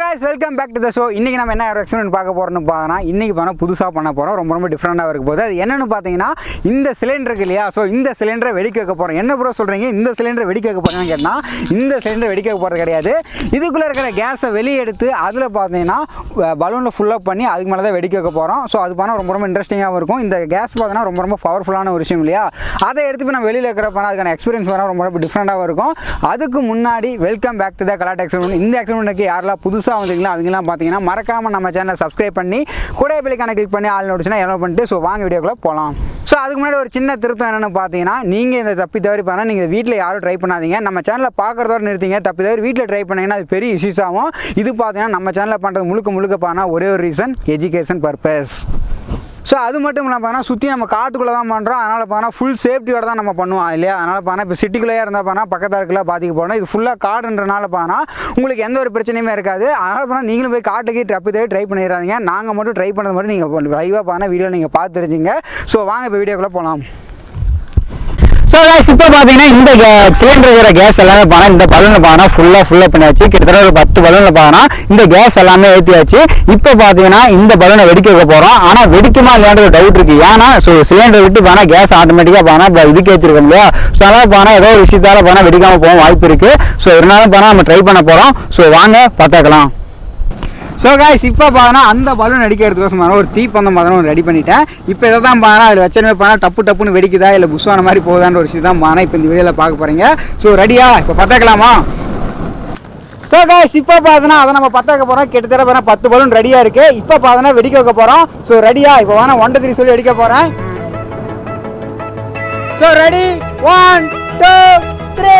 guys, welcome back to the show. இன்னைக்கு நம்ம என்ன எக்ஸ்பெரிமென்ட் பார்க்க போறோம்னு பார்த்தா இன்னைக்கு புதுசா பண்ண போறோம். ரொம்ப டிஃபரண்டா இருக்க போகுது. அது என்னன்னு பாத்தீங்கன்னா இந்த சிலிண்டர் இருக்கு இல்லையா? சோ இந்த சிலிண்டரை வெடிக்க வைக்க போறோம். என்ன ப்ரோ சொல்றீங்க? இந்த சிலிண்டரை வெடிக்க வைக்க போறேன்னு கேட்டா இந்த சிலிண்டரை வெடிக்க வைக்க போறது கிடையாது. இதுக்குள்ள இருக்கிற கேஸை வெளிய எடுத்து அதுல பாத்தீங்கன்னா பலூன்ல ஃபுல் அப் பண்ணி அதுக்கு மேல தான் வெடிக்க வைக்க போறோம். சோ அது ரொம்ப இன்ட்ரஸ்டிங்கா இருக்கும். இந்த கேஸ் பாத்தீங்கன்னா ரொம்ப பவர்ஃபுல்லான ஒரு விஷயம் இல்லையா? அதை எடுத்து நம்ம வெளியில இருக்கிறப்ப அதுக்கான எக்ஸ்பீரியன்ஸ் ரொம்ப டிஃபரண்டா இருக்கும். அதுக்கு முன்னாடி வெல்கம் பேக் டு த கலாட்டா எக்ஸ்பெரிமெண்ட். இந்த எக்ஸ்பெரிமெண்ட்க்கு யாரெல்லாம் புதுசா வந்தீங்களா அவங்கலாம் பாத்தீங்கன்னா மறக்காம நம்ம சேனலை சப்ஸ்கிரைப் பண்ணி கூட பெல் ஐகானை கிளிக் பண்ணி ஆல் நோட்டிஃபிகேஷன் எனேபிள் பண்ணிட்டு சோ வாங்க வீடியோக்குள்ள போலாம். சோ அதுக்கு முன்னாடி ஒரு சின்ன திருத்தம் என்னன்னு பாத்தீங்கன்னா நீங்க இந்த தப்பி தவறி பண்ணா நீங்க வீட்ல யாரும் ட்ரை பண்ணாதீங்க. நம்ம சேனலை பார்க்கறதோட நிறுத்திங்க. தப்பி தவறி வீட்ல ட்ரை பண்ணீங்கன்னா அது பெரிய இஷ்யூஸ் ஆகும். இது பாத்தீங்கன்னா நம்ம சேனல்ல பண்றது முழுக்க பானா ஒரே ஒரு ரீசன், எஜுகேஷன் பர்பஸ். ஸோ அது மட்டும் இல்லாமல் பார்த்தா சுற்றி நம்ம காட்டுக்குள்ளே தான் பண்ணுறோம். அதனால் பார்த்தா ஃபுல் சேஃப்டியோட தான் நம்ம பண்ணுவோம் இல்லையா? அதனால் பார்த்தா இப்போ சிட்டிக்குள்ளேயே இருந்தால் பார்த்தா பக்கத்தில் இருக்கலாம் பாதிக்க போகணும். இது ஃபுல்லாக காடுன்றனால பார்த்தா உங்களுக்கு எந்த ஒரு பிரச்சனையுமே இருக்காது. அதனால் பார்த்தா நீங்களும் போய் காட்டுக்கு ட்ரை பண்ணிடுறாதீங்க. நாங்கள் மட்டும் ட்ரை பண்ணது மட்டும் நீங்கள் லைவாக பார்த்தா வீடியோ நீங்கள் பார்த்து தெரிஞ்சுங்க. ஸோ வாங்க இப்போ வீடியோக்குள்ளே போகலாம். ஸோ கைஸ் இப்போ பார்த்தீங்கன்னா இந்த சிலிண்டர் இருக்கிற கேஸ் எல்லாமே பார்த்தா இந்த பலூனில் பார்த்தா ஃபுல்லாக பண்ணியாச்சு. கிட்டத்தட்ட ஒரு 10 பலூனில் பார்த்தா இந்த கேஸ் எல்லாமே ஏற்றியாச்சு. இப்போ பார்த்தீங்கன்னா இந்த பலூனை வெடிக்க வைக்க போகிறோம். ஆனால் வெடிக்குமா இல்லையான்ற ஒரு டவுட் இருக்குது. ஏன்னா ஸோ சிலிண்டர் விட்டு பார்த்தா கேஸ் ஆட்டோமேட்டிக்காக பார்த்தா இதுக்கு ஏற்றிருக்கோம் இல்லையா? ஸோ அதனால் பார்த்தா ஏதோ ஒரு விஷயத்தால் பார்த்தா வெடிக்காமல் போக வாய்ப்பு இருக்குது. ஸோ இருந்தாலும் பார்த்தா நம்ம ட்ரை பண்ண போகிறோம். ஸோ வாங்க பார்த்துக்கலாம். ஸோ காய்ஸ் இப்போ பார்த்தா அந்த பலூன் அடிக்கிறதுக்கோசம் ஒரு தீப்பந்தம் மாதிரி ரெடி பண்ணிட்டேன். இப்போ இதை தான் பார்த்தா அதில் வச்சனே பார்த்தா டப்புன்னு வெடிக்குதா இல்லை புஷ்வான மாதிரி போகுதான்ற ஒரு விஷயம் தான் பார்த்தா இப்போ இந்த வீடியோவில் பார்க்க போகிறீங்க. ஸோ ரெடியா? இப்போ பார்த்துக்கலாமா? ஸோ காய்ஸ் இப்போ பார்த்தோன்னா அதை நம்ம பற்ற போகிறோம். கிட்டத்தட்ட பார்த்தா 10 பலூன் ரெடியாக இருக்குது. இப்போ பார்த்தோன்னா வெடிக்க வைக்க போகிறோம். ஸோ ரெடியா? இப்போ வேணா 1 2 3 சொல்லி வெடிக்க போகிறேன். So ready 1 2 3.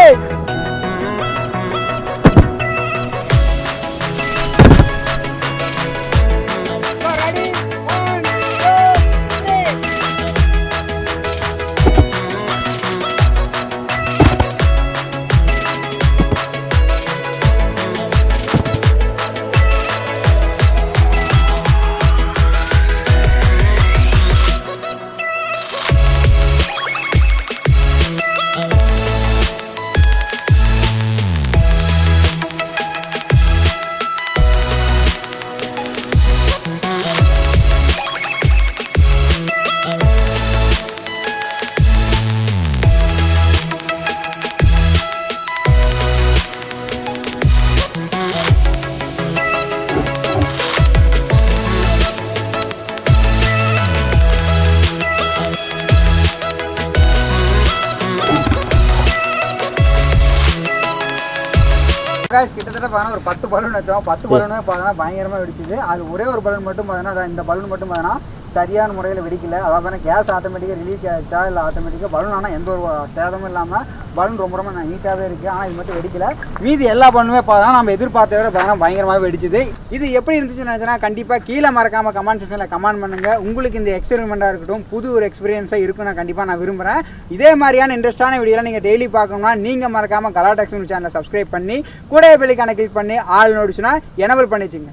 கிட்டத்தட்ட பார்த்தா ஒரு 10 பலூன் வச்சோம். 10 பலூனே பார்த்தா பயங்கரமாக வெடிச்சுது. அது ஒரே ஒரு பலூன் மட்டும் பார்த்தீங்கன்னா இந்த பலூன் மட்டும் பார்த்தீங்கன்னா சரியான முறையில் வெடிக்கல. அதாவது கேஸ் ஆட்டோமேட்டிக்காக ரிலீஸ் ஆகிடுச்சா இல்லை ஆட்டோமேட்டிக்காக பலூன் ஆனால் எந்த ஒரு சேதமும் இல்லாமல் பலூன் ரொம்ப நீட்டாகவே இருக்குது. ஆனால் இது மட்டும் வெடிக்கல. மீதி எல்லா பலூனுமே பார்த்தா நம்ம எதிர்பார்த்த விட பார்த்தா பயங்கரமாக வெடிச்சுது. இது எப்படி இருந்துச்சுன்னு நினச்சேன்னா கண்டிப்பாக கீழே மறக்காமல் கமெண்ட் செக்ஷனில் கமெண்ட் பண்ணுங்கள். உங்களுக்கு இந்த எக்ஸ்பெரிமெண்ட்டாக இருக்கட்டும் புது ஒரு எக்ஸ்பீரியன்ஸாக இருக்குன்னு கண்டிப்பாக நான் விரும்புகிறேன். இதே மாதிரியான இன்ட்ரெஸ்டான வீடியோலாம் நீங்கள் டெய்லி பார்க்கணும்னா நீங்கள் மறக்காமல் கலாட்டா எக்ஸ்பெரிமெண்ட் சேனலை சப்ஸ்கிரைப் பண்ணி கூட பெல் ஐகானை கிளிக் பண்ணி ஆல் நோட்டிஃபிகேஷனை எனேபிள் பண்ணிச்சுங்க.